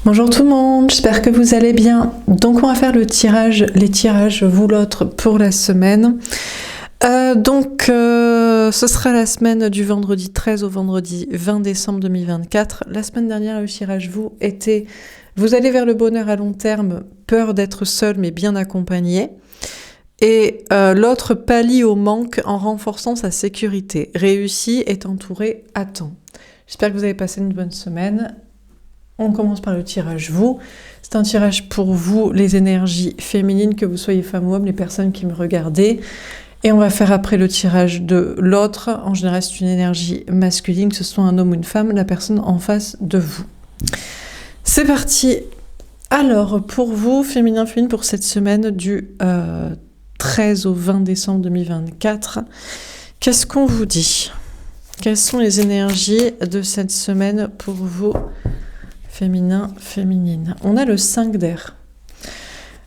Bonjour tout le monde, j'espère que vous allez bien. Donc on va faire les tirages vous l'autre pour la semaine. Ce sera la semaine du vendredi 13 au vendredi 20 décembre 2024. La semaine dernière, le tirage vous était « Vous allez vers le bonheur à long terme, peur d'être seul mais bien accompagné ». Et l'autre pallie au manque en renforçant sa sécurité. Réussi est entouré à temps. J'espère que vous avez passé une bonne semaine. On commence par le tirage vous. C'est un tirage pour vous, les énergies féminines, que vous soyez femme ou homme, les personnes qui me regardez. Et on va faire après le tirage de l'autre. En général, c'est une énergie masculine, que ce soit un homme ou une femme, la personne en face de vous. C'est parti. Alors, pour vous, féminin, pour cette semaine du 13 au 20 décembre 2024, qu'est-ce qu'on vous dit ? Quelles sont les énergies de cette semaine pour vous ? Féminin, féminine. On a le 5 d'air.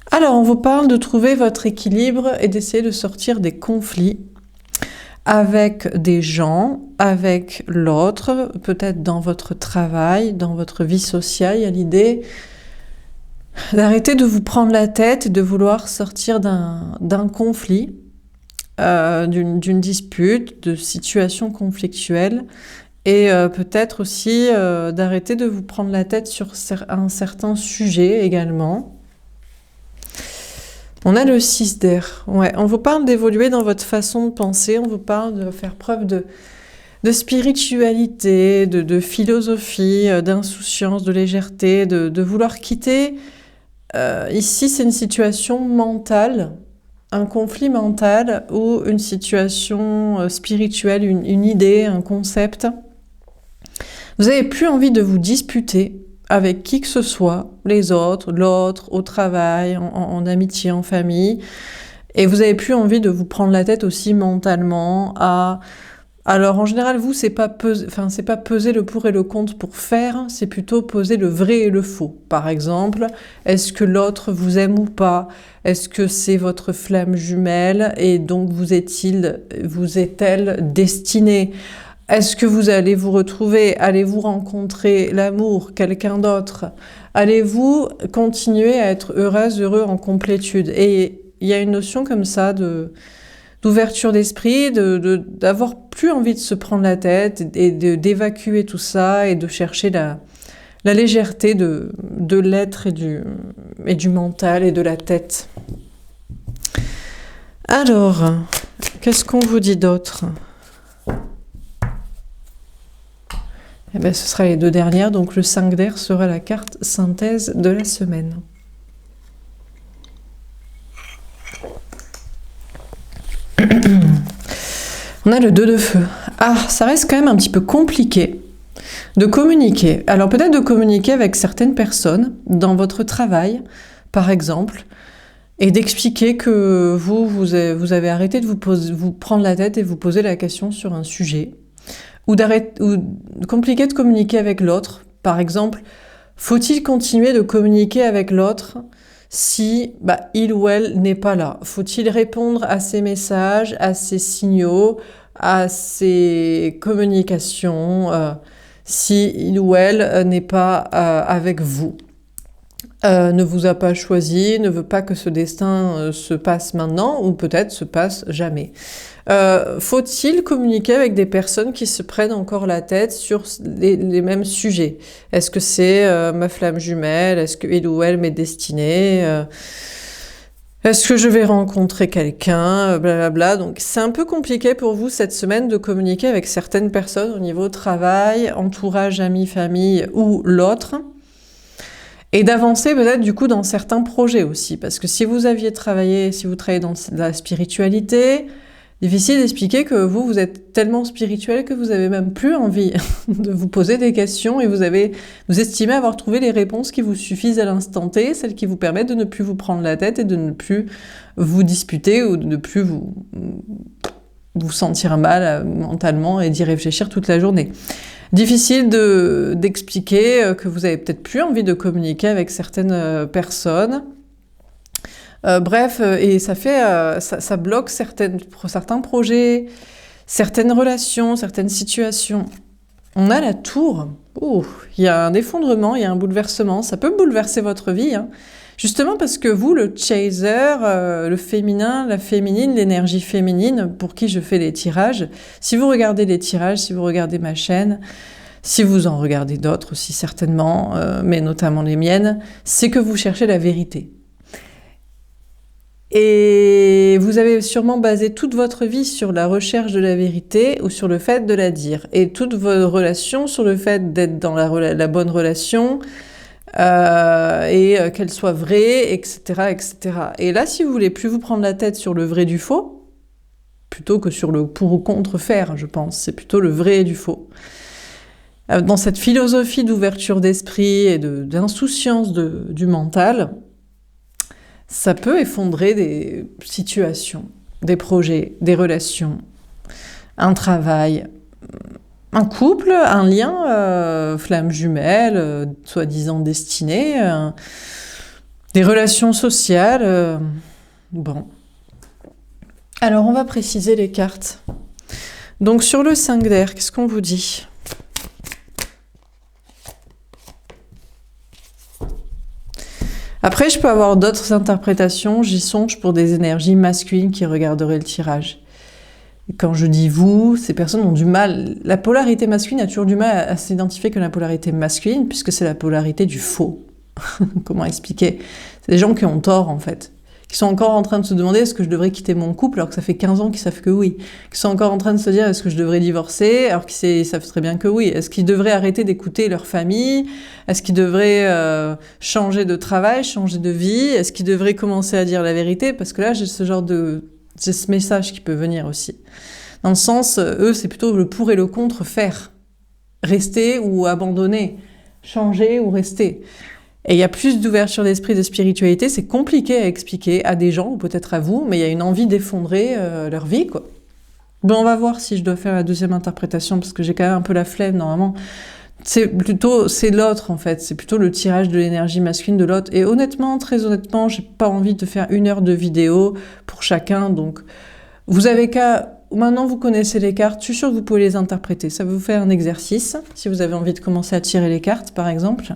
Alors, on vous parle de trouver votre équilibre et d'essayer de sortir des conflits avec des gens, avec l'autre, peut-être dans votre travail, dans votre vie sociale. Il y a l'idée d'arrêter de vous prendre la tête et de vouloir sortir d'un conflit, d'une dispute, de situations conflictuelles. Et peut-être aussi d'arrêter de vous prendre la tête sur un certain sujet également. On a le 6 d'air. Ouais, on vous parle d'évoluer dans votre façon de penser, on vous parle de faire preuve de spiritualité, de philosophie, d'insouciance, de légèreté, de vouloir quitter. Ici, c'est une situation mentale, un conflit mental ou une situation spirituelle, une idée, un concept. Vous n'avez plus envie de vous disputer avec qui que ce soit, les autres, l'autre, au travail, en amitié, en famille. Et vous n'avez plus envie de vous prendre la tête aussi mentalement à... Alors en général, vous, c'est pas peser le pour et le contre pour faire, c'est plutôt peser le vrai et le faux. Par exemple, est-ce que l'autre vous aime ou pas ? Est-ce que c'est votre flamme jumelle et donc vous est-elle destinée ? Est-ce que vous allez vous retrouver ? Allez-vous rencontrer l'amour, quelqu'un d'autre ? Allez-vous continuer à être heureuse, heureux en complétude ? Et il y a une notion comme ça d'ouverture d'esprit, d'avoir plus envie de se prendre la tête et d'évacuer tout ça et de chercher la légèreté de l'être et du mental et de la tête. Alors, qu'est-ce qu'on vous dit d'autre ? Eh bien, ce sera les deux dernières, donc le 5 d'air sera la carte synthèse de la semaine. On a le 2 de feu. Ah, ça reste quand même un petit peu compliqué de communiquer. Alors peut-être de communiquer avec certaines personnes dans votre travail, par exemple, et d'expliquer que vous avez arrêté de vous prendre la tête et vous poser la question sur un sujet. Ou compliqué de communiquer avec l'autre. Par exemple, faut-il continuer de communiquer avec l'autre si il ou elle n'est pas là ? Faut-il répondre à ses messages, à ses signaux, à ses communications, si il ou elle n'est pas avec vous ? Ne vous a pas choisi, ne veut pas que ce destin se passe maintenant, ou peut-être se passe jamais. Faut-il communiquer avec des personnes qui se prennent encore la tête sur les mêmes sujets ? Est-ce que c'est ma flamme jumelle ? Est-ce que il ou elle m'est destiné ? Est-ce que je vais rencontrer quelqu'un ? Blablabla. Donc c'est un peu compliqué pour vous cette semaine de communiquer avec certaines personnes au niveau travail, entourage, amis, famille ou l'autre. Et d'avancer peut-être du coup dans certains projets aussi, parce que si vous travaillez dans la spiritualité, difficile d'expliquer que vous êtes tellement spirituel que vous avez même plus envie de vous poser des questions et vous estimez avoir trouvé les réponses qui vous suffisent à l'instant T, celles qui vous permettent de ne plus vous prendre la tête et de ne plus vous disputer ou de ne plus vous sentir mal mentalement et d'y réfléchir toute la journée. Difficile d'expliquer que vous avez peut-être plus envie de communiquer avec certaines personnes. Et ça bloque certains projets, certaines relations, certaines situations. On a la tour. Oh, il y a un effondrement, il y a un bouleversement. Ça peut bouleverser votre vie, hein. Justement parce que vous, le chaser, le féminin, la féminine, l'énergie féminine, pour qui je fais les tirages, si vous regardez les tirages, si vous regardez ma chaîne, si vous en regardez d'autres aussi certainement, mais notamment les miennes, c'est que vous cherchez la vérité. Et vous avez sûrement basé toute votre vie sur la recherche de la vérité ou sur le fait de la dire. Et toutes vos relations sur le fait d'être dans la bonne relation et qu'elle soit vraie, etc., etc. Et là, si vous voulez plus vous prendre la tête sur le vrai du faux, plutôt que sur le pour ou contre faire, je pense, c'est plutôt le vrai et du faux. Dans cette philosophie d'ouverture d'esprit et d'insouciance du mental, ça peut effondrer des situations, des projets, des relations, un travail, un couple, un lien, flamme jumelle, soi-disant destiné, des relations sociales. Bon. Alors, on va préciser les cartes. Donc, sur le 5 d'air, qu'est-ce qu'on vous dit ? Après, je peux avoir d'autres interprétations, j'y songe pour des énergies masculines qui regarderaient le tirage. Et quand je dis vous, ces personnes ont du mal. La polarité masculine a toujours du mal à s'identifier que la polarité masculine, puisque c'est la polarité du faux. Comment expliquer ? C'est des gens qui ont tort, en fait. Qui sont encore en train de se demander est-ce que je devrais quitter mon couple alors que ça fait 15 ans qu'ils savent que oui. Qui sont encore en train de se dire est-ce que je devrais divorcer alors qu'ils savent très bien que oui. Est-ce qu'ils devraient arrêter d'écouter leur famille ? Est-ce qu'ils devraient changer de travail, changer de vie ? Est-ce qu'ils devraient commencer à dire la vérité ? Parce que là, j'ai ce message qui peut venir aussi. Dans le sens, eux, c'est plutôt le pour et le contre faire. Rester ou abandonner. Changer ou rester. Et il y a plus d'ouverture d'esprit, de spiritualité, c'est compliqué à expliquer à des gens, ou peut-être à vous, mais il y a une envie d'effondrer leur vie, quoi. Bon, on va voir si je dois faire la deuxième interprétation, parce que j'ai quand même un peu la flemme, normalement. C'est l'autre, en fait. C'est plutôt le tirage de l'énergie masculine de l'autre. Et honnêtement, très honnêtement, j'ai pas envie de faire 1 heure de vidéo pour chacun, donc vous avez qu'à... Maintenant, vous connaissez les cartes, je suis sûre que vous pouvez les interpréter. Ça vous fait un exercice, si vous avez envie de commencer à tirer les cartes, par exemple.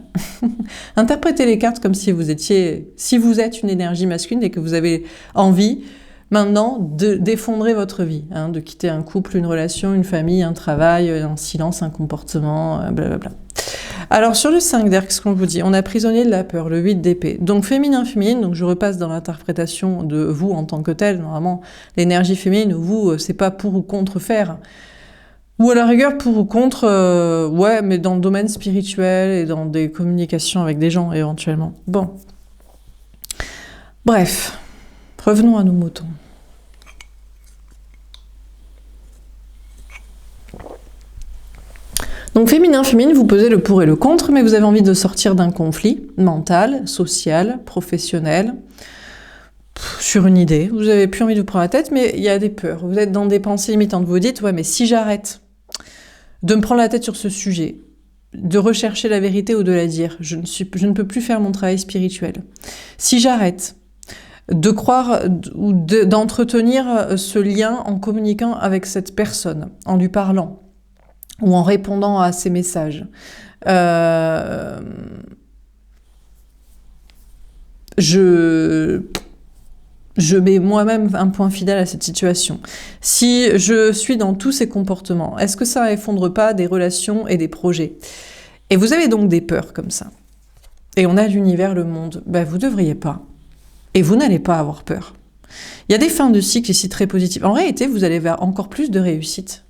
Interprétez les cartes comme si vous êtes une énergie masculine et que vous avez envie, maintenant, d'effondrer votre vie, hein, de quitter un couple, une relation, une famille, un travail, un silence, un comportement, blablabla. Alors, sur le 5 d'air, qu'est-ce qu'on vous dit ? On a prisonnier de la peur, le 8 d'épée. Donc, féminin, donc je repasse dans l'interprétation de vous en tant que tel. Normalement, l'énergie féminine, vous, c'est pas pour ou contre faire. Ou à la rigueur, pour ou contre, ouais, mais dans le domaine spirituel et dans des communications avec des gens, éventuellement. Bon. Bref, revenons à nos moutons. Donc féminin, vous pesez le pour et le contre, mais vous avez envie de sortir d'un conflit mental, social, professionnel, sur une idée. Vous n'avez plus envie de vous prendre la tête, mais il y a des peurs. Vous êtes dans des pensées limitantes. Vous vous dites, ouais, mais si j'arrête de me prendre la tête sur ce sujet, de rechercher la vérité ou de la dire, je ne peux plus faire mon travail spirituel. Si j'arrête de croire ou d'entretenir ce lien en communiquant avec cette personne, en lui parlant, ou en répondant à ces messages. Je mets moi-même un point fidèle à cette situation. Si je suis dans tous ces comportements, est-ce que ça effondre pas des relations et des projets ? Et vous avez donc des peurs comme ça. Et on a l'univers, le monde. Ben, vous devriez pas. Et vous n'allez pas avoir peur. Il y a des fins de cycle ici très positives. En réalité, vous allez vers encore plus de réussite.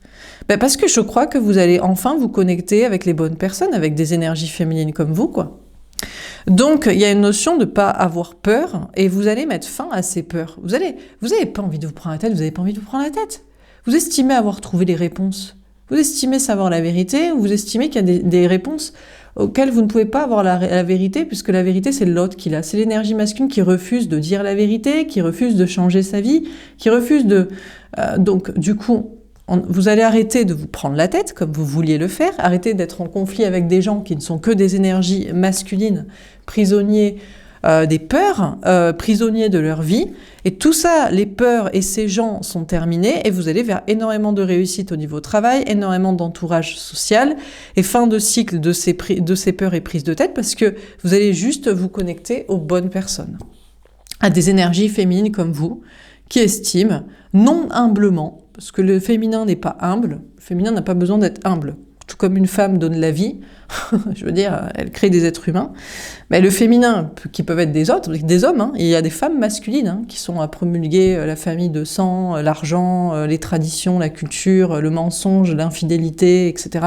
Ben parce que je crois que vous allez enfin vous connecter avec les bonnes personnes, avec des énergies féminines comme vous, quoi. Donc, il y a une notion de pas avoir peur, et vous allez mettre fin à ces peurs. Vous avez pas envie de vous prendre la tête, vous avez pas envie de vous prendre la tête. Vous estimez avoir trouvé les réponses. Vous estimez savoir la vérité, ou vous estimez qu'il y a des réponses auxquelles vous ne pouvez pas avoir la vérité, puisque la vérité, c'est l'autre qui l'a. C'est l'énergie masculine qui refuse de dire la vérité, qui refuse de changer sa vie, qui refuse de... donc, du coup... Vous allez arrêter de vous prendre la tête, comme vous vouliez le faire, arrêter d'être en conflit avec des gens qui ne sont que des énergies masculines, prisonniers, des peurs, prisonniers de leur vie. Et tout ça, les peurs et ces gens sont terminés et vous allez vers énormément de réussite au niveau travail, énormément d'entourage social et fin de cycle de ces peurs et prises de tête parce que vous allez juste vous connecter aux bonnes personnes, à des énergies féminines comme vous, qui estiment, non humblement, parce que le féminin n'est pas humble, le féminin n'a pas besoin d'être humble. Tout comme une femme donne la vie, je veux dire, elle crée des êtres humains, mais le féminin, qui peuvent être des hommes, hein, et il y a des femmes masculines hein, qui sont à promulguer la famille de sang, l'argent, les traditions, la culture, le mensonge, l'infidélité, etc.,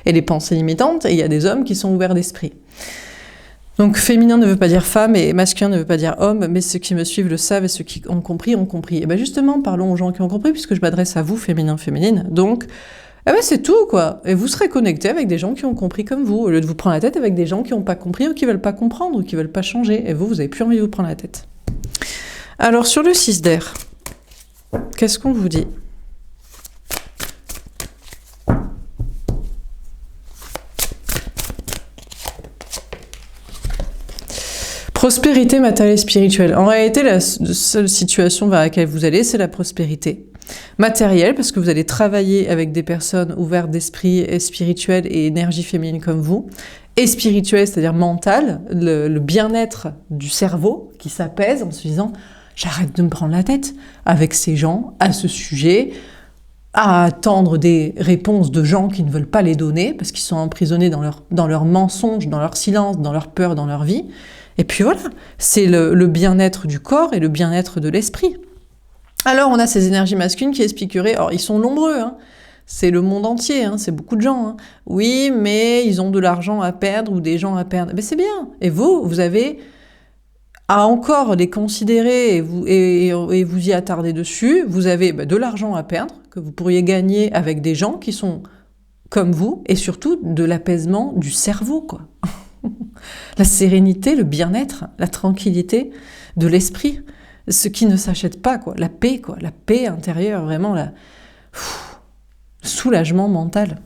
et les pensées limitantes, et il y a des hommes qui sont ouverts d'esprit. Donc féminin ne veut pas dire femme et masculin ne veut pas dire homme, mais ceux qui me suivent le savent et ceux qui ont compris ont compris. Et bien justement, parlons aux gens qui ont compris, puisque je m'adresse à vous, féminin, féminine. Donc, c'est tout, quoi. Et vous serez connectés avec des gens qui ont compris comme vous, au lieu de vous prendre la tête avec des gens qui n'ont pas compris ou qui veulent pas comprendre ou qui veulent pas changer. Et vous avez plus envie de vous prendre la tête. Alors, sur le 6 d'air, qu'est-ce qu'on vous dit ? Prospérité matérielle et spirituelle. En réalité, la seule situation vers laquelle vous allez, c'est la prospérité matérielle, parce que vous allez travailler avec des personnes ouvertes d'esprit et spirituelles et énergie féminine comme vous, et spirituelle, c'est-à-dire mentale, le bien-être du cerveau qui s'apaise en se disant « j'arrête de me prendre la tête avec ces gens à ce sujet », à attendre des réponses de gens qui ne veulent pas les donner, parce qu'ils sont emprisonnés dans leur mensonge, dans leur silence, dans leur peur, dans leur vie. Et puis voilà, c'est le bien-être du corps et le bien-être de l'esprit. Alors on a ces énergies masculines qui expliqueraient, alors ils sont nombreux, hein, c'est le monde entier, hein, c'est beaucoup de gens. Hein. Oui, mais ils ont de l'argent à perdre ou des gens à perdre. Mais c'est bien. Et vous avez à encore les considérer et vous y attarder dessus. Vous avez de l'argent à perdre que vous pourriez gagner avec des gens qui sont comme vous et surtout de l'apaisement du cerveau, quoi. La sérénité, le bien-être, la tranquillité de l'esprit, ce qui ne s'achète pas, quoi. La paix intérieure, vraiment le soulagement mental.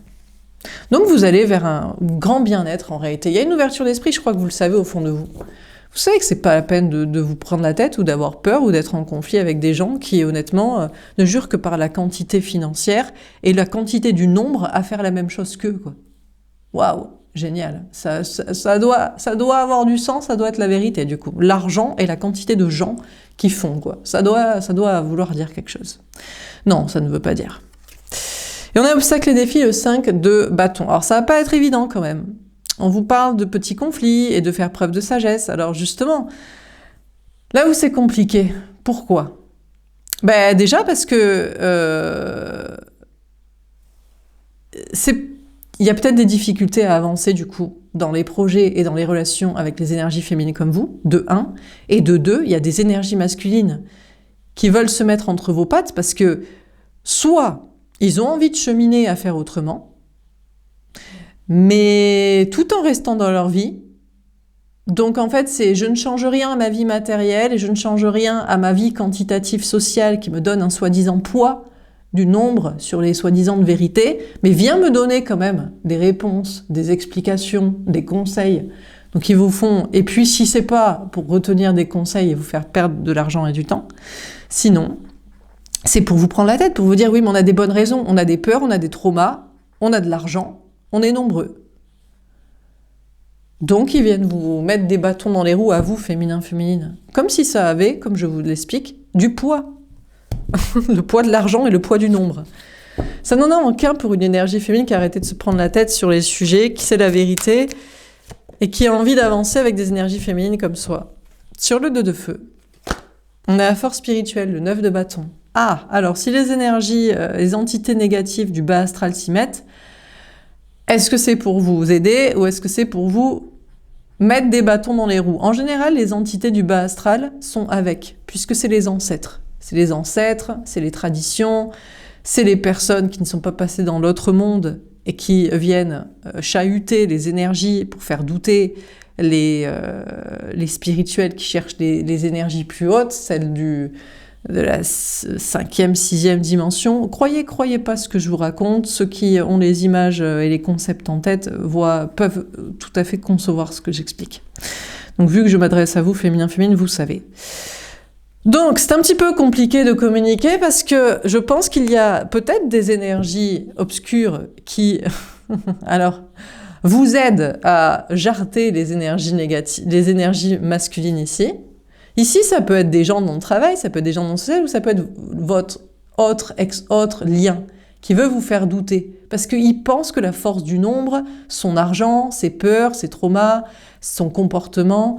Donc vous allez vers un grand bien-être en réalité. Il y a une ouverture d'esprit, je crois que vous le savez au fond de vous. Vous savez que c'est pas la peine de vous prendre la tête ou d'avoir peur ou d'être en conflit avec des gens qui, honnêtement, ne jurent que par la quantité financière et la quantité du nombre à faire la même chose qu'eux, quoi. Waouh! Génial. Ça doit avoir du sens, ça doit être la vérité, du coup. L'argent et la quantité de gens qui font, quoi. Ça doit vouloir dire quelque chose. Non, ça ne veut pas dire. Et on a obstacle et défi, le 5 de bâton. Alors, ça va pas être évident, quand même. On vous parle de petits conflits et de faire preuve de sagesse. Alors, justement, là où c'est compliqué, pourquoi ? Déjà parce que il y a peut-être des difficultés à avancer, du coup, dans les projets et dans les relations avec les énergies féminines comme vous, de 1. Et de 2, il y a des énergies masculines qui veulent se mettre entre vos pattes parce que soit ils ont envie de cheminer à faire autrement, mais tout en restant dans leur vie. Donc en fait, c'est je ne change rien à ma vie matérielle et je ne change rien à ma vie quantitative sociale qui me donne un soi-disant poids du nombre sur les soi-disant de vérité, mais viens me donner quand même des réponses, des explications, des conseils. Donc ils vous font, et puis si c'est pas pour retenir des conseils et vous faire perdre de l'argent et du temps, sinon, c'est pour vous prendre la tête, pour vous dire oui, mais on a des bonnes raisons, on a des peurs, on a des traumas, on a de l'argent, on est nombreux. Donc ils viennent vous mettre des bâtons dans les roues à vous, féminin, féminine, comme si ça avait, comme je vous l'explique, du poids. Le poids de l'argent et le poids du nombre. Ça n'en a aucun pour une énergie féminine qui a arrêté de se prendre la tête sur les sujets, qui sait la vérité et qui a envie d'avancer avec des énergies féminines comme soi. Sur le 2 de feu, on a la force spirituelle, le 9 de bâton. Ah, alors si les énergies, les entités négatives du bas astral s'y mettent, est-ce que c'est pour vous aider ou est-ce que c'est pour vous mettre des bâtons dans les roues ? En général, les entités du bas astral sont avec, puisque c'est les ancêtres. C'est les ancêtres, c'est les traditions, c'est les personnes qui ne sont pas passées dans l'autre monde et qui viennent chahuter les énergies pour faire douter les spirituels qui cherchent les énergies plus hautes, celles de la 5e, 6e dimension. Croyez pas ce que je vous raconte. Ceux qui ont les images et les concepts en tête peuvent tout à fait concevoir ce que j'explique. Donc vu que je m'adresse à vous, féminin, vous savez. Donc c'est un petit peu compliqué de communiquer parce que je pense qu'il y a peut-être des énergies obscures qui, alors, vous aident à jarter les énergies négatives, les énergies masculines ici. Ici, ça peut être des gens dans le travail, ça peut être des gens dans le social, ou ça peut être votre autre ex-autre lien qui veut vous faire douter. Parce qu'il pense que la force du nombre, son argent, ses peurs, ses traumas, son comportement,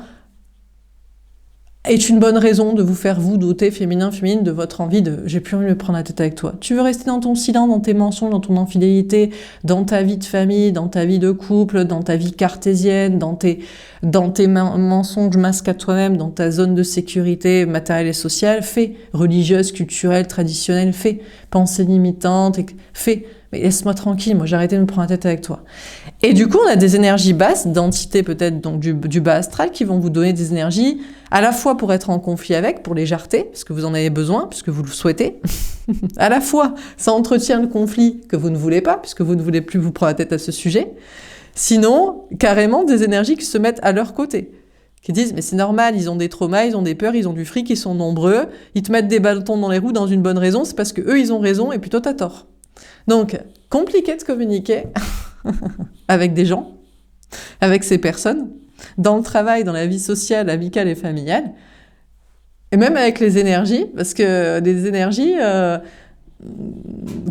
est une bonne raison de vous faire vous douter, féminin, de votre envie de « j'ai plus envie de me prendre la tête avec toi ». Tu veux rester dans ton silence, dans tes mensonges, dans ton infidélité, dans ta vie de famille, dans ta vie de couple, dans ta vie cartésienne, dans tes mensonges masques à toi-même, dans ta zone de sécurité matérielle et sociale, fais. Religieuse, culturelle, traditionnelle, fais. Pensée limitante, fais. Mais laisse-moi tranquille, moi j'ai arrêté de me prendre la tête avec toi. Et du coup, on a des énergies basses, d'entités peut-être donc du bas astral, qui vont vous donner des énergies à la fois pour être en conflit avec, pour les jarter, parce que vous en avez besoin, puisque vous le souhaitez. À la fois, ça entretient le conflit que vous ne voulez pas, puisque vous ne voulez plus vous prendre la tête à ce sujet. Sinon, carrément des énergies qui se mettent à leur côté, qui disent « mais c'est normal, ils ont des traumas, ils ont des peurs, ils ont du fric, ils sont nombreux, ils te mettent des bâtons dans les roues dans une bonne raison, c'est parce que eux ils ont raison et puis toi t'as tort ». Donc, compliqué de communiquer avec des gens, avec ces personnes, dans le travail, dans la vie sociale, amicale et familiale, et même avec les énergies, parce que des énergies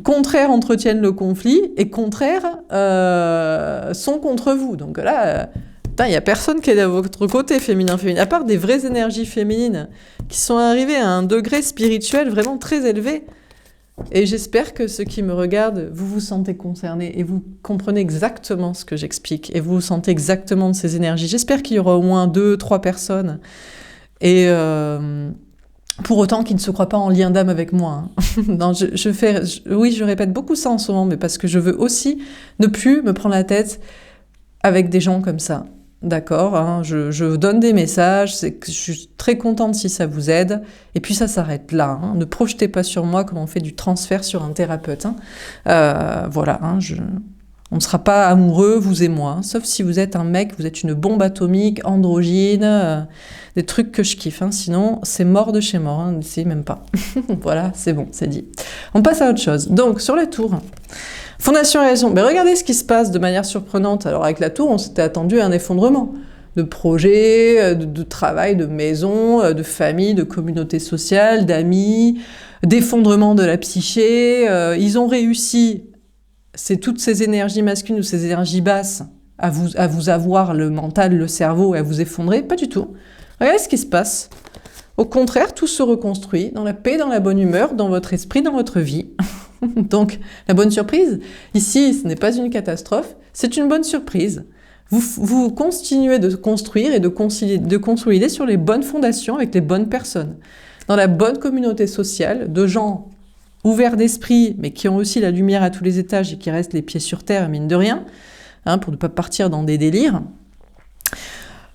contraires entretiennent le conflit et contraires sont contre vous. Donc là, il n'y a personne qui est de votre côté, féminin, à part des vraies énergies féminines qui sont arrivées à un degré spirituel vraiment très élevé. Et j'espère que ceux qui me regardent, vous vous sentez concernés et vous comprenez exactement ce que j'explique et vous vous sentez exactement de ces énergies. J'espère qu'il y aura au moins 2-3 personnes et pour autant qu'ils ne se croient pas en lien d'âme avec moi. Hein. Non, oui, je répète beaucoup ça en ce moment, mais parce que je veux aussi ne plus me prendre la tête avec des gens comme ça. D'accord, hein, je vous donne des messages, je suis très contente si ça vous aide, et puis ça s'arrête là. Hein. Ne projetez pas sur moi comme on fait du transfert sur un thérapeute. Hein. Voilà, hein, on ne sera pas amoureux, vous et moi, hein, sauf si vous êtes un mec, vous êtes une bombe atomique, androgyne, des trucs que je kiffe. Hein. Sinon, c'est mort de chez mort, hein, n'essayez même pas. Voilà, c'est bon, c'est dit. On passe à autre chose. Donc, sur la tour... Fondation et raison. Mais regardez ce qui se passe de manière surprenante. Alors avec la tour, on s'était attendu à un effondrement de projets, de travail, de maison, de famille, de communauté sociale, d'amis, d'effondrement de la psyché. Ils ont réussi, c'est toutes ces énergies masculines ou ces énergies basses, à vous avoir le mental, le cerveau et à vous effondrer. Pas du tout. Regardez ce qui se passe. Au contraire, tout se reconstruit dans la paix, dans la bonne humeur, dans votre esprit, dans votre vie. Donc, la bonne surprise, ici, ce n'est pas une catastrophe, c'est une bonne surprise. Vous continuez de construire et de consolider sur les bonnes fondations avec les bonnes personnes, dans la bonne communauté sociale, de gens ouverts d'esprit, mais qui ont aussi la lumière à tous les étages et qui restent les pieds sur terre, mine de rien, hein, pour ne pas partir dans des délires.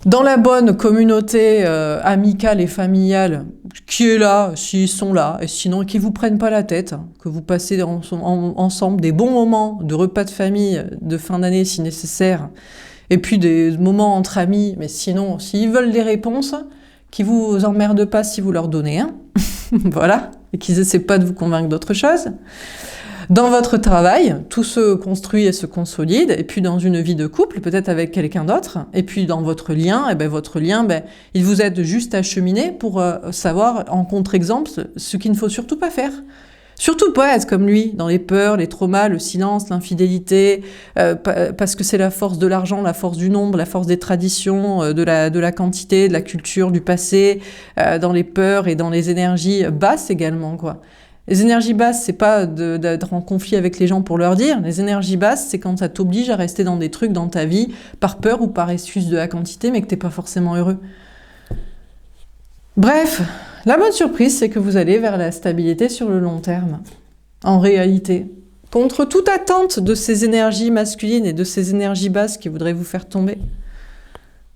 Dans la bonne communauté amicale et familiale, qui est là, s'ils sont là, et sinon qui vous prennent pas la tête, hein, que vous passez ensemble des bons moments de repas de famille, de fin d'année si nécessaire, et puis des moments entre amis, mais sinon, s'ils veulent des réponses, qui vous emmerdent pas si vous leur donnez, hein, voilà, et qu'ils essaient pas de vous convaincre d'autre chose. Dans votre travail, tout se construit et se consolide, et puis dans une vie de couple, peut-être avec quelqu'un d'autre, et puis dans votre lien, il vous aide juste à cheminer pour savoir, en contre-exemple, ce qu'il ne faut surtout pas faire. Surtout pas être comme lui, dans les peurs, les traumas, le silence, l'infidélité, parce que c'est la force de l'argent, la force du nombre, la force des traditions, de la quantité, de la culture, du passé, dans les peurs et dans les énergies basses également, quoi. Les énergies basses, c'est pas d'être en conflit avec les gens pour leur dire. Les énergies basses, c'est quand ça t'oblige à rester dans des trucs dans ta vie par peur ou par excuse de la quantité, mais que t'es pas forcément heureux. Bref, la bonne surprise, c'est que vous allez vers la stabilité sur le long terme. En réalité. Contre toute attente de ces énergies masculines et de ces énergies basses qui voudraient vous faire tomber.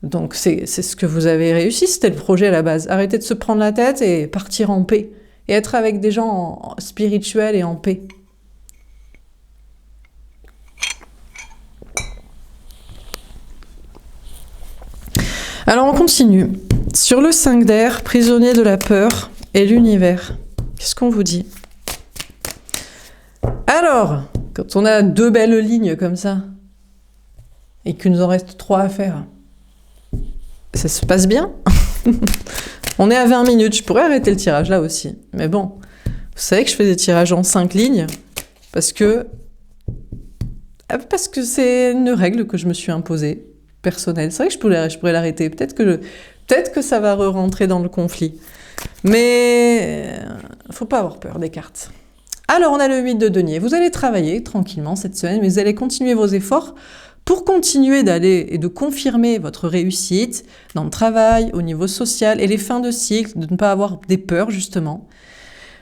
Donc c'est ce que vous avez réussi, c'était le projet à la base. Arrêtez de se prendre la tête et partir en paix. Et être avec des gens spirituels et en paix. Alors on continue. Sur le 5 d'air, prisonnier de la peur et l'univers. Qu'est-ce qu'on vous dit? Alors, quand on a 2 belles lignes comme ça, et qu'il nous en reste 3 à faire, ça se passe bien. On est à 20 minutes, je pourrais arrêter le tirage là aussi. Mais bon, vous savez que je fais des tirages en 5 lignes, parce que c'est une règle que je me suis imposée, personnelle. C'est vrai que je pourrais l'arrêter. Peut-être que ça va re-rentrer dans le conflit. Mais faut pas avoir peur des cartes. Alors, on a le 8 de denier. Vous allez travailler tranquillement cette semaine, mais vous allez continuer vos efforts pour continuer d'aller et de confirmer votre réussite dans le travail, au niveau social et les fins de cycle, de ne pas avoir des peurs justement.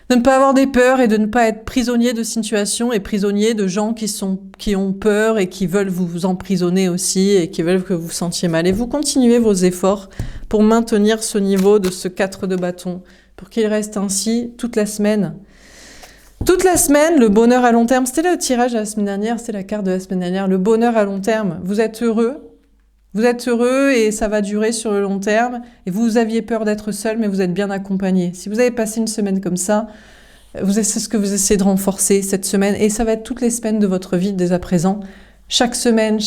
De ne pas avoir des peurs et de ne pas être prisonnier de situations et prisonnier de gens qui ont peur et qui veulent vous emprisonner aussi et qui veulent que vous vous sentiez mal. Et vous continuez vos efforts pour maintenir ce niveau de ce 4 de bâton, pour qu'il reste ainsi toute la semaine. Toute la semaine, le bonheur à long terme, c'était le tirage de la semaine dernière, c'était la carte de la semaine dernière, le bonheur à long terme. Vous êtes heureux et ça va durer sur le long terme. Et vous aviez peur d'être seul, mais vous êtes bien accompagné. Si vous avez passé une semaine comme ça, c'est ce que vous essayez de renforcer cette semaine. Et ça va être toutes les semaines de votre vie dès à présent. Chaque semaine,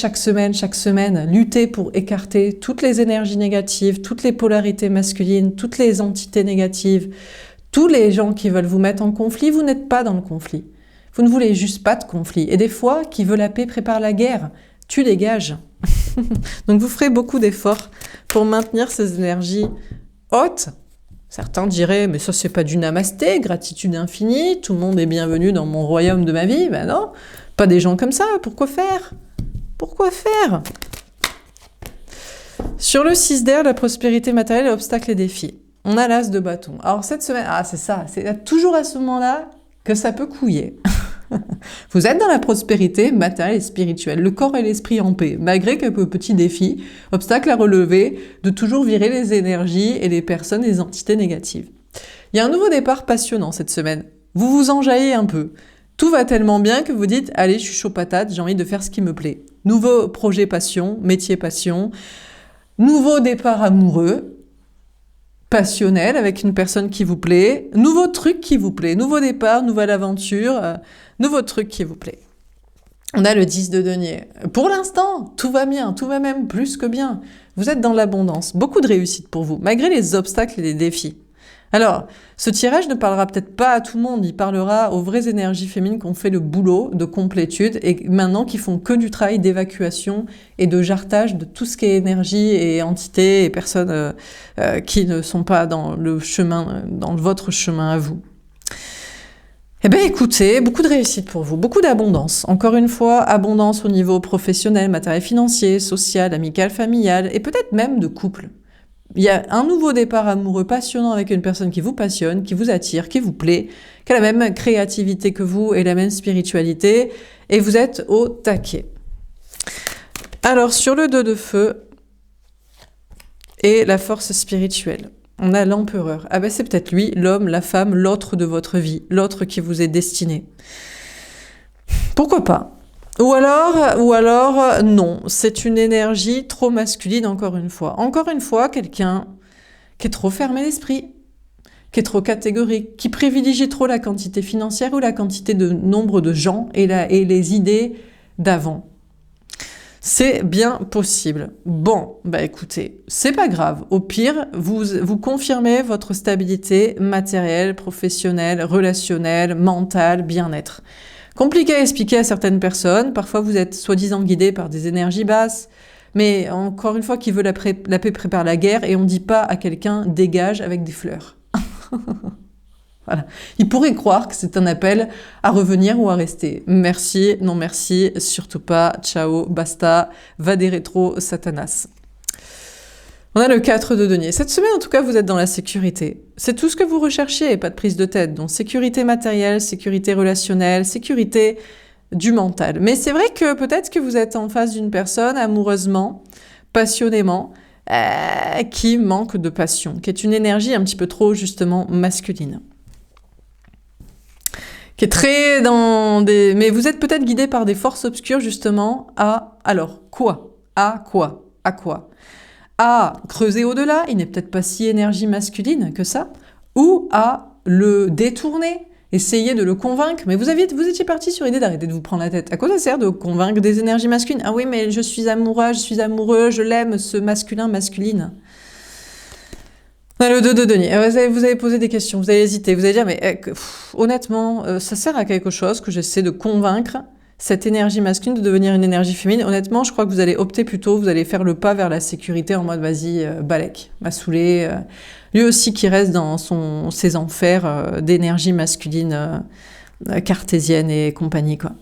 lutter pour écarter toutes les énergies négatives, toutes les polarités masculines, toutes les entités négatives, tous les gens qui veulent vous mettre en conflit. Vous n'êtes pas dans le conflit. Vous ne voulez juste pas de conflit. Et des fois, qui veut la paix prépare la guerre. Tu dégages. Donc vous ferez beaucoup d'efforts pour maintenir ces énergies hautes. Certains diraient, mais ça c'est pas du namasté, gratitude infinie, tout le monde est bienvenu dans mon royaume de ma vie. Ben non, pas des gens comme ça, pourquoi faire? Pourquoi faire? Sur le 6 d'air, la prospérité matérielle, obstacles et défis. On a l'as de bâton. Alors cette semaine, c'est ça, c'est toujours à ce moment-là que ça peut couiller. Vous êtes dans la prospérité matérielle et spirituelle, le corps et l'esprit en paix, malgré quelques petits défis, obstacles à relever, de toujours virer les énergies et les personnes et les entités négatives. Il y a un nouveau départ passionnant cette semaine. Vous vous enjaillez un peu. Tout va tellement bien que vous dites « Allez, je suis chaud patate, j'ai envie de faire ce qui me plaît ». Nouveau projet passion, métier passion, nouveau départ amoureux, passionnel avec une personne qui vous plaît, nouveau truc qui vous plaît, nouveau départ, nouvelle aventure, nouveau truc qui vous plaît. On a le 10 de denier. Pour l'instant, tout va bien, tout va même plus que bien. Vous êtes dans l'abondance, beaucoup de réussite pour vous, malgré les obstacles et les défis. Alors, ce tirage ne parlera peut-être pas à tout le monde, il parlera aux vraies énergies féminines qui ont fait le boulot de complétude et maintenant qui font que du travail d'évacuation et de jartage de tout ce qui est énergie et entités et personnes qui ne sont pas dans le chemin, dans votre chemin à vous. Eh bien écoutez, beaucoup de réussite pour vous, beaucoup d'abondance. Encore une fois, abondance au niveau professionnel, matériel financier, social, amical, familial et peut-être même de couple. Il y a un nouveau départ amoureux passionnant avec une personne qui vous passionne, qui vous attire, qui vous plaît, qui a la même créativité que vous et la même spiritualité, et vous êtes au taquet. Alors, sur le 2 de feu et la force spirituelle, on a l'empereur. Ah ben c'est peut-être lui, l'homme, la femme, l'autre de votre vie, l'autre qui vous est destiné. Pourquoi pas ? Ou alors, non, c'est une énergie trop masculine, encore une fois. Encore une fois, quelqu'un qui est trop fermé d'esprit, qui est trop catégorique, qui privilégie trop la quantité financière ou la quantité de nombre de gens et les idées d'avant. C'est bien possible. Bon, bah écoutez, c'est pas grave. Au pire, vous confirmez votre stabilité matérielle, professionnelle, relationnelle, mentale, bien-être. Compliqué à expliquer à certaines personnes. Parfois, vous êtes soi-disant guidé par des énergies basses. Mais encore une fois, qui veut la paix prépare la guerre. Et on ne dit pas à quelqu'un « dégage » avec des fleurs. Voilà. Il pourrait croire que c'est un appel à revenir ou à rester. Merci, non merci, surtout pas, ciao, basta, va des rétro, satanas. On a le 4 de denier. Cette semaine, en tout cas, vous êtes dans la sécurité. C'est tout ce que vous recherchez, pas de prise de tête. Donc, sécurité matérielle, sécurité relationnelle, sécurité du mental. Mais c'est vrai que peut-être que vous êtes en face d'une personne amoureusement, passionnément, qui manque de passion, qui est une énergie un petit peu trop, justement, masculine. Qui est très dans des... Mais vous êtes peut-être guidé par des forces obscures, justement, à... Alors, quoi ? À quoi ? À quoi ? à creuser au-delà, il n'est peut-être pas si énergie masculine que ça, ou à le détourner, essayer de le convaincre. Mais vous étiez parti sur l'idée d'arrêter de vous prendre la tête. À quoi ça sert de convaincre des énergies masculines? Ah oui, mais je suis amoureux, je suis amoureux, je l'aime, ce masculin-masculine. Le 2 de denier. Vous avez posé des questions, vous avez hésité, vous avez dit, mais honnêtement, ça sert à quelque chose que j'essaie de convaincre cette énergie masculine de devenir une énergie féminine. Honnêtement, je crois que vous allez opter plutôt, vous allez faire le pas vers la sécurité en mode, vas-y, Balek, m'a saoulé. Lui aussi qui reste dans ses enfers d'énergie masculine cartésienne et compagnie, quoi.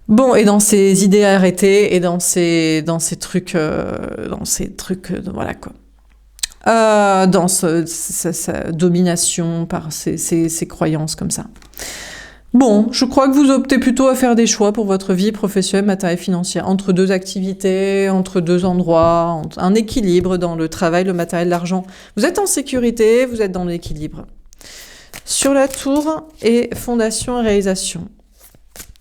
Bon, et dans ses idées arrêtées et dans ces trucs, voilà, quoi. Dans sa domination par ses croyances comme ça. Bon, je crois que vous optez plutôt à faire des choix pour votre vie professionnelle, matérielle, financière, entre deux activités, entre deux endroits, un équilibre dans le travail, le matériel, l'argent. Vous êtes en sécurité, vous êtes dans l'équilibre. Sur la tour et fondation et réalisation.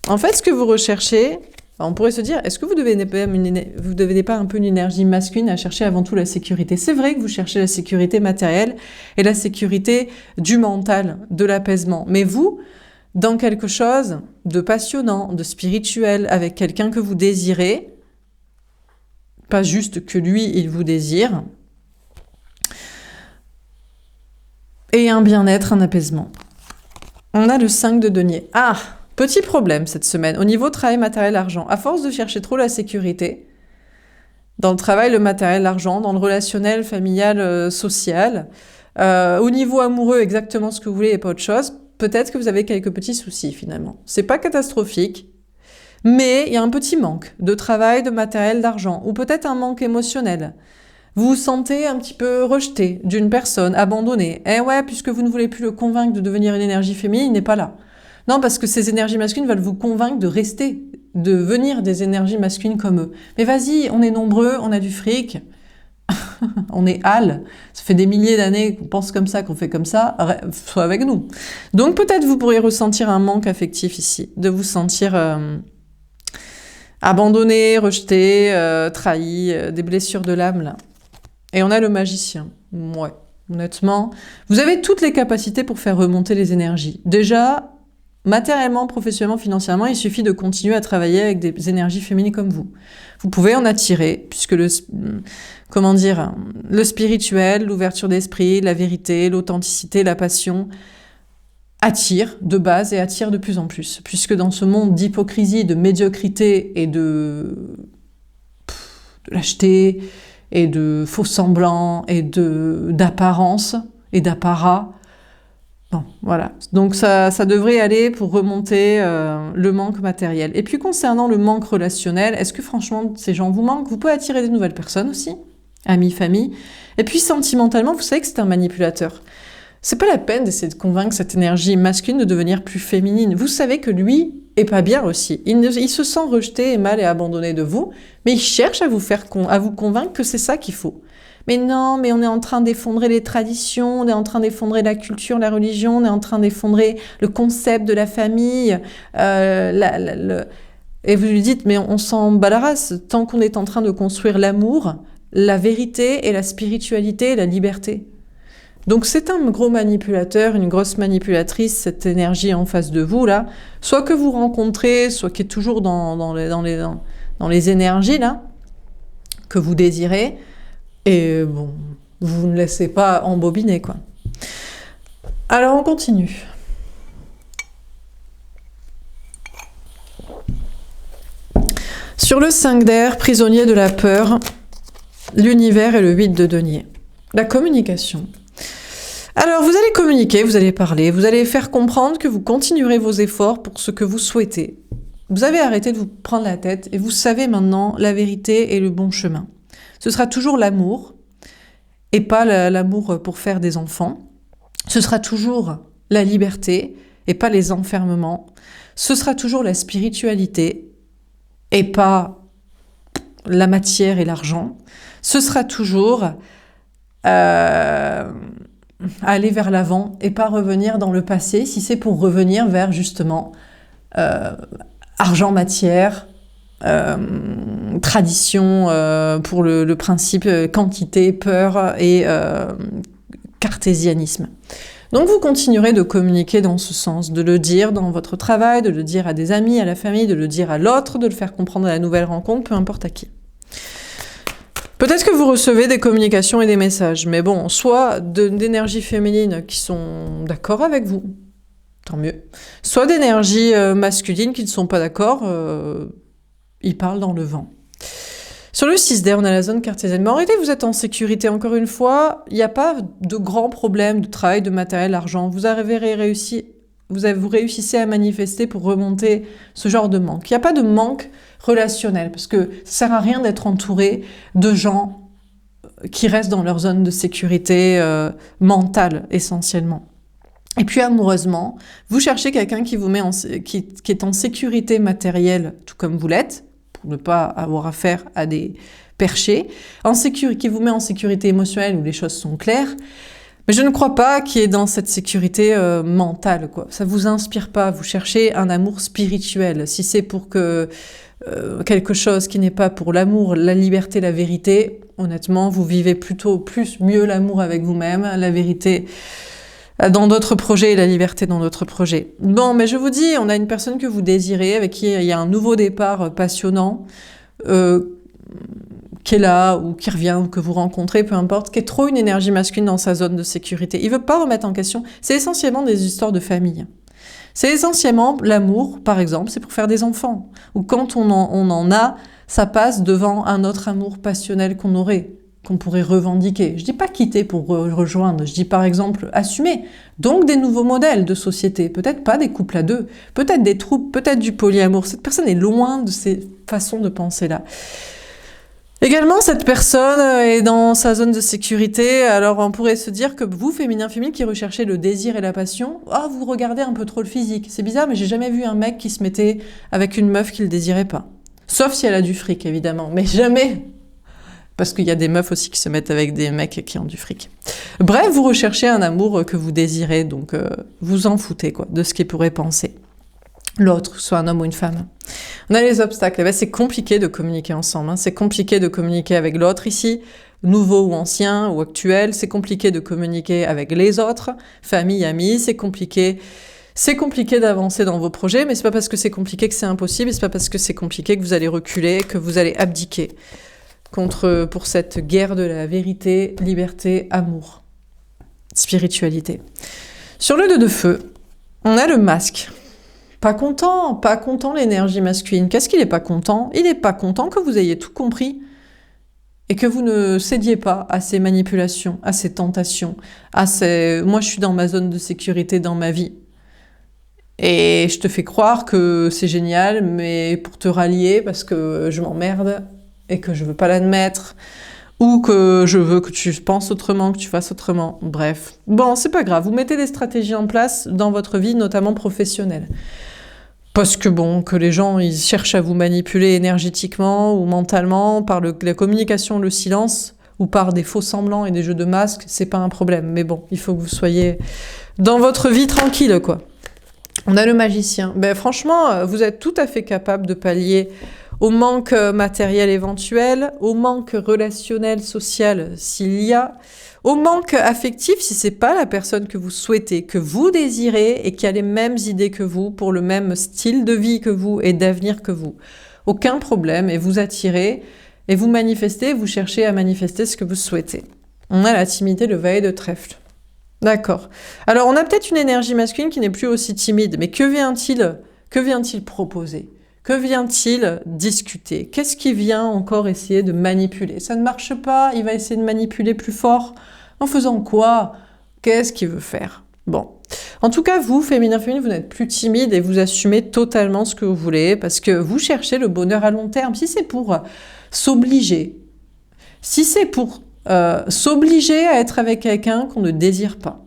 En fait, ce que vous recherchez, on pourrait se dire, est-ce que vous devenez pas un peu une énergie masculine à chercher avant tout la sécurité? C'est vrai que vous cherchez la sécurité matérielle et la sécurité du mental, de l'apaisement. Mais vous, dans quelque chose de passionnant, de spirituel, avec quelqu'un que vous désirez, pas juste que lui, il vous désire, et un bien-être, un apaisement. On a le 5 de denier. Ah, petit problème cette semaine, au niveau travail, matériel, argent. À force de chercher trop la sécurité, dans le travail, le matériel, l'argent, dans le relationnel, familial, social, au niveau amoureux, exactement ce que vous voulez et pas autre chose, peut-être que vous avez quelques petits soucis finalement. C'est pas catastrophique, mais il y a un petit manque de travail, de matériel, d'argent, ou peut-être un manque émotionnel. Vous vous sentez un petit peu rejeté d'une personne, abandonné. Eh ouais, puisque vous ne voulez plus le convaincre de devenir une énergie féminine, il n'est pas là. Non, parce que ces énergies masculines veulent vous convaincre de rester, de venir des énergies masculines comme eux. Mais vas-y, on est nombreux, on a du fric, on est Al, ça fait des milliers d'années qu'on pense comme ça, qu'on fait comme ça, soit avec nous. Donc peut-être vous pourriez ressentir un manque affectif ici, de vous sentir abandonné, rejeté, trahi, des blessures de l'âme là. Et on a le magicien. Ouais, honnêtement, vous avez toutes les capacités pour faire remonter les énergies. Déjà, matériellement, professionnellement, financièrement, il suffit de continuer à travailler avec des énergies féminines comme vous. Vous pouvez en attirer, puisque le spirituel, l'ouverture d'esprit, la vérité, l'authenticité, la passion attire de base et attire de plus en plus. Puisque dans ce monde d'hypocrisie, de médiocrité et de lâcheté et de faux semblants et d'apparence et d'apparat, bon, voilà. Donc ça devrait aller pour remonter le manque matériel. Et puis concernant le manque relationnel, est-ce que franchement ces gens vous manquent? Vous pouvez attirer des nouvelles personnes aussi, amis, famille. Et puis sentimentalement, vous savez que c'est un manipulateur. C'est pas la peine d'essayer de convaincre cette énergie masculine de devenir plus féminine. Vous savez que lui est pas bien aussi. Il se sent rejeté et mal et abandonné de vous, mais il cherche à vous convaincre que c'est ça qu'il faut. Mais non, mais on est en train d'effondrer les traditions, on est en train d'effondrer la culture, la religion, on est en train d'effondrer le concept de la famille. Et vous lui dites, mais on s'en bat la race, tant qu'on est en train de construire l'amour, la vérité et la spiritualité et la liberté. Donc c'est un gros manipulateur, une grosse manipulatrice, cette énergie en face de vous, là. Soit que vous rencontrez, soit qui est toujours dans les énergies, là, que vous désirez. Et bon, vous ne laissez pas embobiner, quoi. Alors, on continue. Sur le 5 d'air, prisonnier de la peur, l'univers et le 8 de denier. La communication. Alors, vous allez communiquer, vous allez parler, vous allez faire comprendre que vous continuerez vos efforts pour ce que vous souhaitez. Vous avez arrêté de vous prendre la tête et vous savez maintenant la vérité et le bon chemin. Ce sera toujours l'amour, et pas l'amour pour faire des enfants. Ce sera toujours la liberté, et pas les enfermements. Ce sera toujours la spiritualité, et pas la matière et l'argent. Ce sera toujours aller vers l'avant, et pas revenir dans le passé, si c'est pour revenir vers justement argent, matière, tradition, pour le principe quantité, peur et cartésianisme. Donc vous continuerez de communiquer dans ce sens, de le dire dans votre travail, de le dire à des amis, à la famille, de le dire à l'autre, de le faire comprendre à la nouvelle rencontre, peu importe à qui. Peut-être que vous recevez des communications et des messages, mais bon, soit d'énergies féminines qui sont d'accord avec vous, tant mieux, soit d'énergies masculines qui ne sont pas d'accord, ils parlent dans le vent. Sur le 6D, on a la zone cartésienne. Mais en réalité, vous êtes en sécurité. Encore une fois, il n'y a pas de grands problèmes de travail, de matériel, d'argent. Vous réussissez à manifester pour remonter ce genre de manque. Il n'y a pas de manque relationnel, parce que ça ne sert à rien d'être entouré de gens qui restent dans leur zone de sécurité mentale, essentiellement. Et puis amoureusement, vous cherchez quelqu'un qui vous met qui est en sécurité matérielle, tout comme vous l'êtes, pour ne pas avoir affaire à des perchés, qui vous met en sécurité émotionnelle où les choses sont claires. Mais je ne crois pas qu'il est dans cette sécurité mentale, quoi. Ça vous inspire pas. Vous cherchez un amour spirituel. Si c'est pour quelque chose qui n'est pas pour l'amour, la liberté, la vérité, honnêtement, vous vivez mieux l'amour avec vous-même, la vérité dans d'autres projets et la liberté dans d'autres projets. Bon, mais je vous dis, on a une personne que vous désirez, avec qui il y a un nouveau départ passionnant, qui est là, ou qui revient, ou que vous rencontrez, peu importe, qui est trop une énergie masculine dans sa zone de sécurité. Il veut pas remettre en question. C'est essentiellement des histoires de famille. C'est essentiellement l'amour, par exemple, c'est pour faire des enfants. Ou quand on en a, ça passe devant un autre amour passionnel qu'on pourrait revendiquer. Je dis pas quitter pour rejoindre, je dis par exemple assumer. Donc des nouveaux modèles de société, peut-être pas des couples à deux, peut-être des troupes, peut-être du polyamour. Cette personne est loin de ces façons de penser-là. Également, cette personne est dans sa zone de sécurité, alors on pourrait se dire que vous, féminin, qui recherchez le désir et la passion, vous regardez un peu trop le physique. C'est bizarre, mais j'ai jamais vu un mec qui se mettait avec une meuf qu'il désirait pas. Sauf si elle a du fric, évidemment, mais jamais. Parce qu'il y a des meufs aussi qui se mettent avec des mecs qui ont du fric. Bref, vous recherchez un amour que vous désirez, donc vous en foutez quoi, de ce qu'il pourrait penser. L'autre, soit un homme ou une femme. On a les obstacles. C'est compliqué de communiquer ensemble. C'est compliqué de communiquer avec l'autre ici, nouveau ou ancien ou actuel. C'est compliqué de communiquer avec les autres, famille, amis. C'est compliqué d'avancer dans vos projets, mais c'est pas parce que c'est compliqué que c'est impossible, et c'est pas parce que c'est compliqué que vous allez reculer, que vous allez abdiquer pour cette guerre de la vérité, liberté, amour, spiritualité. Sur le 2 de feu, on a le masque. Pas content l'énergie masculine. Qu'est-ce qu'il est pas content? Il est pas content que vous ayez tout compris et que vous ne cédiez pas à ces manipulations, à ces tentations, moi je suis dans ma zone de sécurité dans ma vie. Et je te fais croire que c'est génial, mais pour te rallier, parce que je m'emmerde et que je veux pas l'admettre, ou que je veux que tu penses autrement, que tu fasses autrement, bref. Bon, c'est pas grave, vous mettez des stratégies en place dans votre vie, notamment professionnelle. Parce que que les gens, ils cherchent à vous manipuler énergétiquement ou mentalement, par la communication, le silence, ou par des faux semblants et des jeux de masques, c'est pas un problème. Mais bon, il faut que vous soyez dans votre vie tranquille, quoi. On a le magicien. Franchement, vous êtes tout à fait capable de pallier au manque matériel éventuel, au manque relationnel, social s'il y a, au manque affectif si c'est pas la personne que vous souhaitez, que vous désirez et qui a les mêmes idées que vous, pour le même style de vie que vous et d'avenir que vous. Aucun problème, et vous attirez, et vous manifestez, vous cherchez à manifester ce que vous souhaitez. On a la timidité, le valet de trèfle. D'accord. Alors on a peut-être une énergie masculine qui n'est plus aussi timide, mais que vient-il proposer ? Que vient-il discuter? Qu'est-ce qu'il vient encore essayer de manipuler? Ça ne marche pas, il va essayer de manipuler plus fort. En faisant quoi? Qu'est-ce qu'il veut faire? Bon. En tout cas, vous, féminin, vous n'êtes plus timide et vous assumez totalement ce que vous voulez parce que vous cherchez le bonheur à long terme. Si c'est pour s'obliger, si c'est pour s'obliger à être avec quelqu'un qu'on ne désire pas,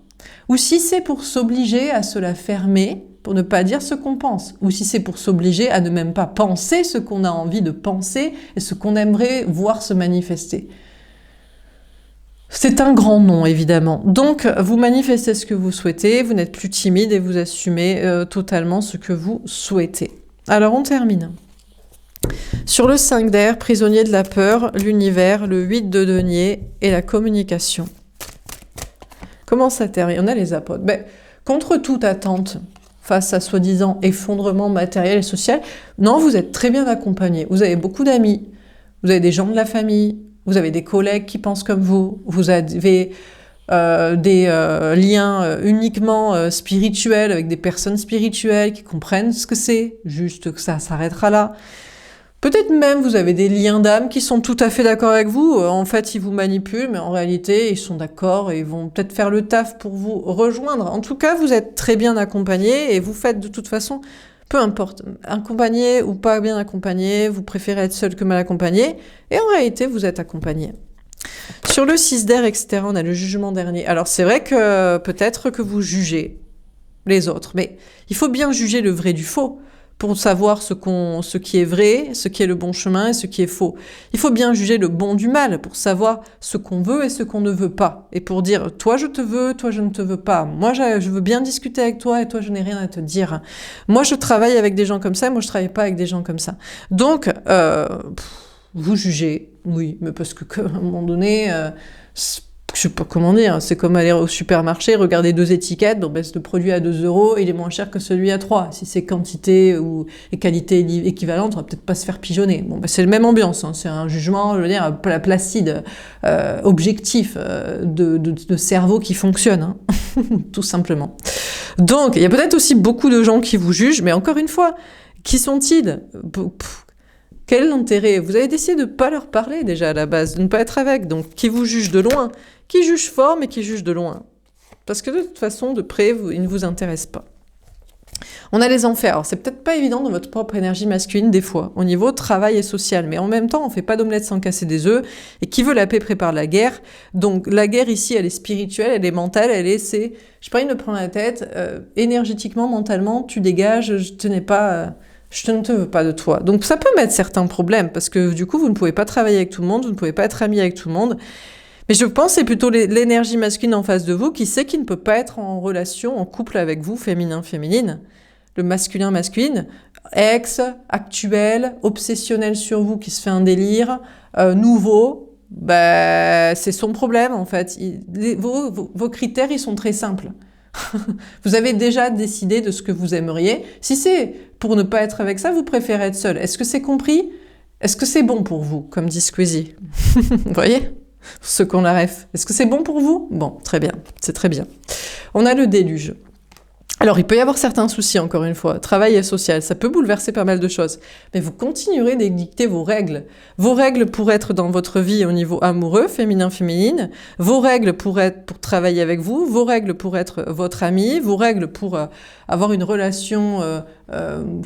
ou si c'est pour s'obliger à se la fermer, pour ne pas dire ce qu'on pense, ou si c'est pour s'obliger à ne même pas penser ce qu'on a envie de penser et ce qu'on aimerait voir se manifester. C'est un grand non, évidemment. Donc, vous manifestez ce que vous souhaitez, vous n'êtes plus timide et vous assumez totalement ce que vous souhaitez. Alors, on termine. Sur le 5 d'air, prisonnier de la peur, l'univers, le 8 de denier et la communication. Comment ça termine? On a les apôtres. Contre toute attente, face à soi-disant effondrement matériel et social, non, vous êtes très bien accompagné. Vous avez beaucoup d'amis, vous avez des gens de la famille, vous avez des collègues qui pensent comme vous avez des liens uniquement spirituels avec des personnes spirituelles qui comprennent ce que c'est, juste que ça s'arrêtera là. Peut-être même vous avez des liens d'âme qui sont tout à fait d'accord avec vous. En fait, ils vous manipulent, mais en réalité, ils sont d'accord et ils vont peut-être faire le taf pour vous rejoindre. En tout cas, vous êtes très bien accompagné et vous faites de toute façon, peu importe, accompagné ou pas bien accompagné, vous préférez être seul que mal accompagné, et en réalité, vous êtes accompagné. Sur le 6 d'air, etc., on a le jugement dernier. Alors, c'est vrai que peut-être que vous jugez les autres, mais il faut bien juger le vrai du faux pour savoir ce qui est vrai, ce qui est le bon chemin et ce qui est faux. Il faut bien juger le bon du mal pour savoir ce qu'on veut et ce qu'on ne veut pas. Et pour dire, toi je te veux, toi je ne te veux pas. Moi je veux bien discuter avec toi et toi je n'ai rien à te dire. Moi je travaille avec des gens comme ça, moi je travaille pas avec des gens comme ça. Donc, vous jugez, oui, mais parce que à un moment donné... je sais pas comment dire, c'est comme aller au supermarché, regarder deux étiquettes, bon, ce produit à 2 €, il est moins cher que celui à 3. Si c'est quantité et qualité équivalente, on va peut-être pas se faire pigeonner. Bon, c'est la même ambiance, hein, c'est un jugement, je veux dire, placide, objectif, de cerveau qui fonctionne, hein, tout simplement. Donc, il y a peut-être aussi beaucoup de gens qui vous jugent, mais encore une fois, qui sont-ils? Quel est l'intérêt? Vous avez décidé de ne pas leur parler déjà à la base, de ne pas être avec, donc qui vous jugent de loin, qui jugent fort mais qui jugent de loin. Parce que de toute façon, de près, ils ne vous intéressent pas. On a les enfers. Alors c'est peut-être pas évident dans votre propre énergie masculine des fois, au niveau travail et social, mais en même temps, on fait pas d'omelette sans casser des œufs, et qui veut la paix prépare la guerre. Donc la guerre ici, elle est spirituelle, elle est mentale, j'ai pas envie de me prendre la tête, énergétiquement, mentalement, tu dégages, je ne te veux pas de toi. Donc ça peut mettre certains problèmes, parce que du coup, vous ne pouvez pas travailler avec tout le monde, vous ne pouvez pas être ami avec tout le monde. Mais je pense que c'est plutôt l'énergie masculine en face de vous qui sait qu'il ne peut pas être en relation, en couple avec vous, féminin-féminine. Le masculin-masculine, ex, actuel, obsessionnel sur vous, qui se fait un délire, nouveau, c'est son problème en fait. Vos critères, ils sont très simples. Vous avez déjà décidé de ce que vous aimeriez. Si c'est pour ne pas être avec ça, vous préférez être seul. Est-ce que c'est compris? Est-ce que c'est bon pour vous, comme dit Squeezie? Vous voyez? Ceux qu'on la ref. Est-ce que c'est bon pour vous? Bon, très bien. C'est très bien. On a le déluge. Alors, il peut y avoir certains soucis, encore une fois. Travail et social, ça peut bouleverser pas mal de choses. Mais vous continuerez d'édicter vos règles. Vos règles pour être dans votre vie au niveau amoureux, féminin-féminine. Vos règles pour travailler avec vous. Vos règles pour être votre ami. Vos règles pour avoir une relation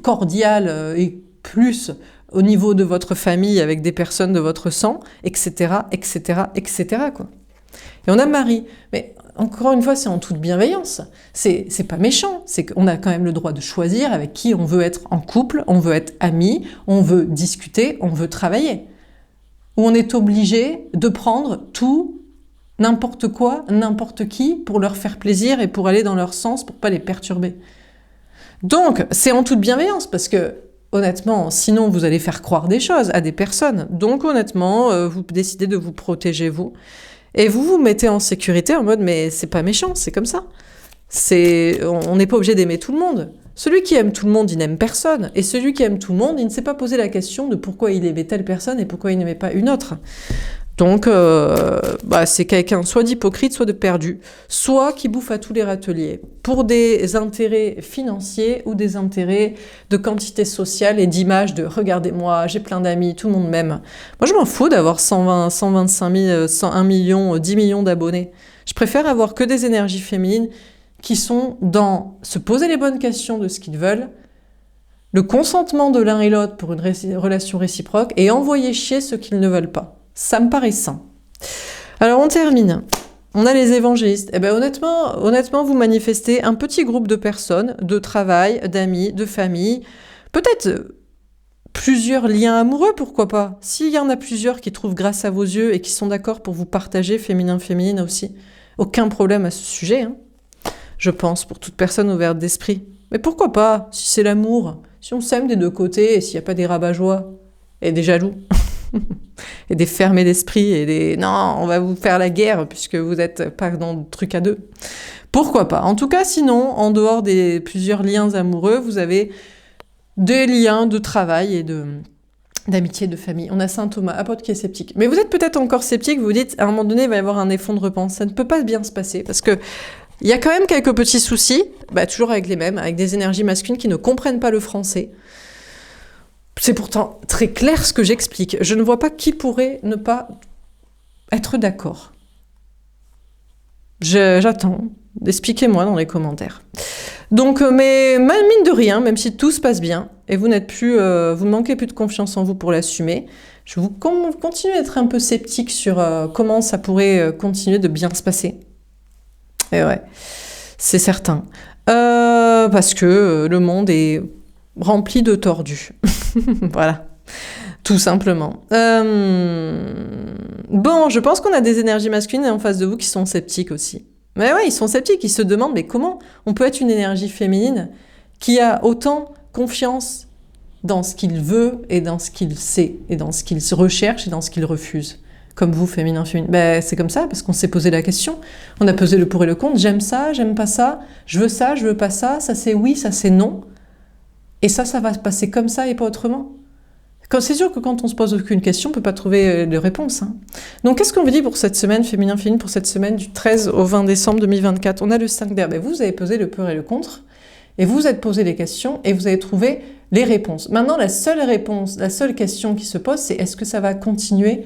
cordiale et plus au niveau de votre famille avec des personnes de votre sang, etc., etc., etc., quoi. Et on a Marie. Mais encore une fois, c'est en toute bienveillance. C'est pas méchant. C'est qu'on a quand même le droit de choisir avec qui on veut être en couple, on veut être amis, on veut discuter, on veut travailler. Ou on est obligé de prendre tout, n'importe quoi, n'importe qui, pour leur faire plaisir et pour aller dans leur sens, pour pas les perturber. Donc, c'est en toute bienveillance, parce que honnêtement, sinon vous allez faire croire des choses à des personnes. Donc honnêtement, vous décidez de vous protéger, vous. Et vous vous mettez en sécurité en mode, mais c'est pas méchant, c'est comme ça. On n'est pas obligé d'aimer tout le monde. Celui qui aime tout le monde, il n'aime personne. Et celui qui aime tout le monde, il ne s'est pas posé la question de pourquoi il aimait telle personne et pourquoi il n'aimait pas une autre. Donc, c'est quelqu'un soit d'hypocrite, soit de perdu, soit qui bouffe à tous les râteliers, pour des intérêts financiers ou des intérêts de quantité sociale et d'image de « regardez-moi, j'ai plein d'amis, tout le monde m'aime ». Moi, je m'en fous d'avoir 120, 125 000, 101 millions, 10 millions d'abonnés. Je préfère avoir que des énergies féminines qui sont dans se poser les bonnes questions de ce qu'ils veulent, le consentement de l'un et l'autre pour une relation réciproque et envoyer chier ceux qu'ils ne veulent pas. Ça me paraît sain. Alors on termine. On a les évangélistes. Eh bien honnêtement, vous manifestez un petit groupe de personnes, de travail, d'amis, de famille, peut-être plusieurs liens amoureux, pourquoi pas. S'il y en a plusieurs qui trouvent grâce à vos yeux et qui sont d'accord pour vous partager féminin-féminine aussi, aucun problème à ce sujet, hein. Je pense, pour toute personne ouverte d'esprit. Mais pourquoi pas, si c'est l'amour, si on s'aime des deux côtés et s'il n'y a pas des rabat-joie. et des jaloux. Et des fermés d'esprit, et des « non, on va vous faire la guerre puisque vous n'êtes pas dans le truc à deux ». Pourquoi pas? En tout cas, sinon, en dehors des plusieurs liens amoureux, vous avez des liens de travail et d'amitié, de famille. On a saint Thomas, apôtre qui est sceptique. Mais vous êtes peut-être encore sceptique, vous vous dites, à un moment donné, il va y avoir un effondrement. Ça ne peut pas bien se passer, parce que il y a quand même quelques petits soucis, toujours avec les mêmes, avec des énergies masculines qui ne comprennent pas le français. C'est pourtant très clair ce que j'explique. Je ne vois pas qui pourrait ne pas être d'accord. J'attends. Expliquez-moi dans les commentaires. Donc, mais mine de rien, même si tout se passe bien, et vous n'êtes plus, vous ne manquez plus de confiance en vous pour l'assumer, je vous continue à être un peu sceptique sur comment ça pourrait continuer de bien se passer. Et ouais, c'est certain. Parce que le monde est rempli de tordus. Voilà, tout simplement. Bon, je pense qu'on a des énergies masculines en face de vous qui sont sceptiques aussi. Mais ouais, ils sont sceptiques, ils se demandent, mais comment on peut être une énergie féminine qui a autant confiance dans ce qu'il veut et dans ce qu'il sait, et dans ce qu'il se recherche et dans ce qu'il refuse. Comme vous, féminin, féminine. C'est comme ça, parce qu'on s'est posé la question. On a pesé le pour et le contre. J'aime ça, j'aime pas ça. Je veux pas ça. Ça c'est oui, ça c'est non. Et ça va se passer comme ça et pas autrement. C'est sûr que quand on se pose aucune question, on ne peut pas trouver de réponse. Hein. Donc, qu'est-ce qu'on vous dit pour cette semaine, féminin-féminine, pour cette semaine du 13 au 20 décembre 2024? On a le 5 d'air. Vous avez pesé le pour et le contre, et vous vous êtes posé les questions, et vous avez trouvé les réponses. Maintenant, la seule réponse, la seule question qui se pose, c'est est-ce que ça va continuer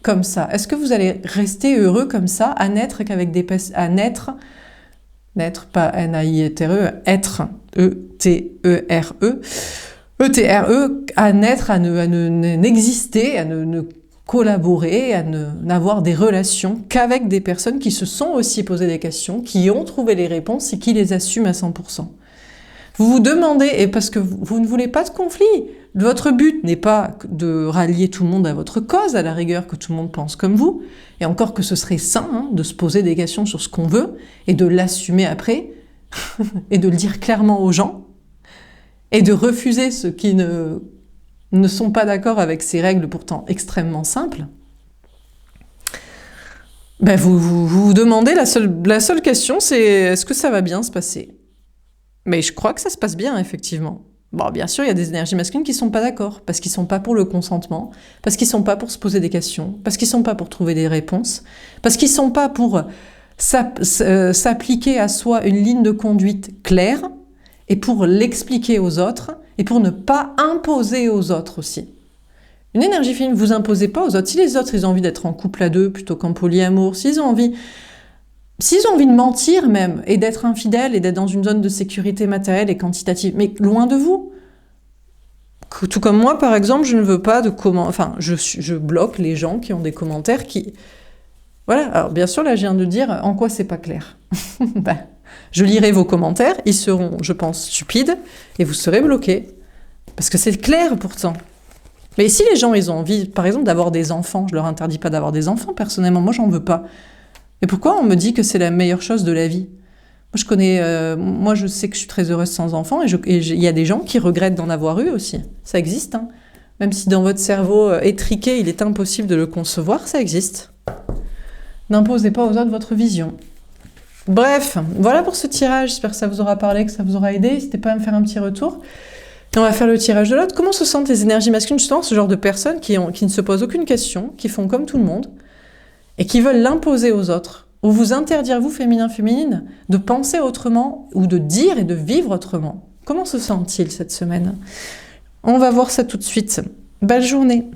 comme ça? Est-ce que vous allez rester heureux comme ça, à naître qu'avec des... à naître, pas N-A-I-T-R-E, être, E-T-E-R-E, E-T-R-E, à naître, à n'exister, à ne collaborer, à n'avoir des relations qu'avec des personnes qui se sont aussi posées des questions, qui ont trouvé les réponses et qui les assument à 100%. Vous vous demandez, et parce que vous ne voulez pas de conflit, votre but n'est pas de rallier tout le monde à votre cause, à la rigueur que tout le monde pense comme vous, et encore que ce serait sain de se poser des questions sur ce qu'on veut, et de l'assumer après, et de le dire clairement aux gens, et de refuser ceux qui ne sont pas d'accord avec ces règles pourtant extrêmement simples. Vous demandez, la seule question, c'est est-ce que ça va bien se passer? Mais je crois que ça se passe bien, effectivement. Bon, bien sûr, il y a des énergies masculines qui ne sont pas d'accord, parce qu'ils ne sont pas pour le consentement, parce qu'ils ne sont pas pour se poser des questions, parce qu'ils ne sont pas pour trouver des réponses, parce qu'ils ne sont pas pour s'appliquer à soi une ligne de conduite claire, et pour l'expliquer aux autres, et pour ne pas imposer aux autres aussi. Une énergie féminine, vous imposez pas aux autres. Si les autres, ils ont envie d'être en couple à deux, plutôt qu'en polyamour, s'ils ont envie de mentir même, et d'être infidèles, et d'être dans une zone de sécurité matérielle et quantitative, mais loin de vous. Tout comme moi, par exemple, je ne veux pas de comment... Enfin, je bloque les gens qui ont des commentaires qui... Voilà, alors bien sûr, là, je viens de dire en quoi c'est pas clair. Je lirai vos commentaires, ils seront, je pense, stupides, et vous serez bloqués. Parce que c'est clair, pourtant. Mais si les gens, ils ont envie, par exemple, d'avoir des enfants, je leur interdis pas d'avoir des enfants, personnellement, moi, j'en veux pas. Et pourquoi on me dit que c'est la meilleure chose de la vie? Moi, je sais que je suis très heureuse sans enfants, et il y a des gens qui regrettent d'en avoir eu aussi. Ça existe, hein. Même si dans votre cerveau étriqué, il est impossible de le concevoir, ça existe. N'imposez pas aux autres votre vision. Bref, voilà pour ce tirage. J'espère que ça vous aura parlé, que ça vous aura aidé. N'hésitez pas à me faire un petit retour. Et on va faire le tirage de l'autre. Comment se sentent les énergies masculines, justement, ce genre de personnes qui ne se posent aucune question, qui font comme tout le monde, et qui veulent l'imposer aux autres, ou vous interdire, vous, féminin-féminine, de penser autrement, ou de dire et de vivre autrement. Comment se sentent-ils cette semaine? On va voir ça tout de suite. Belle journée!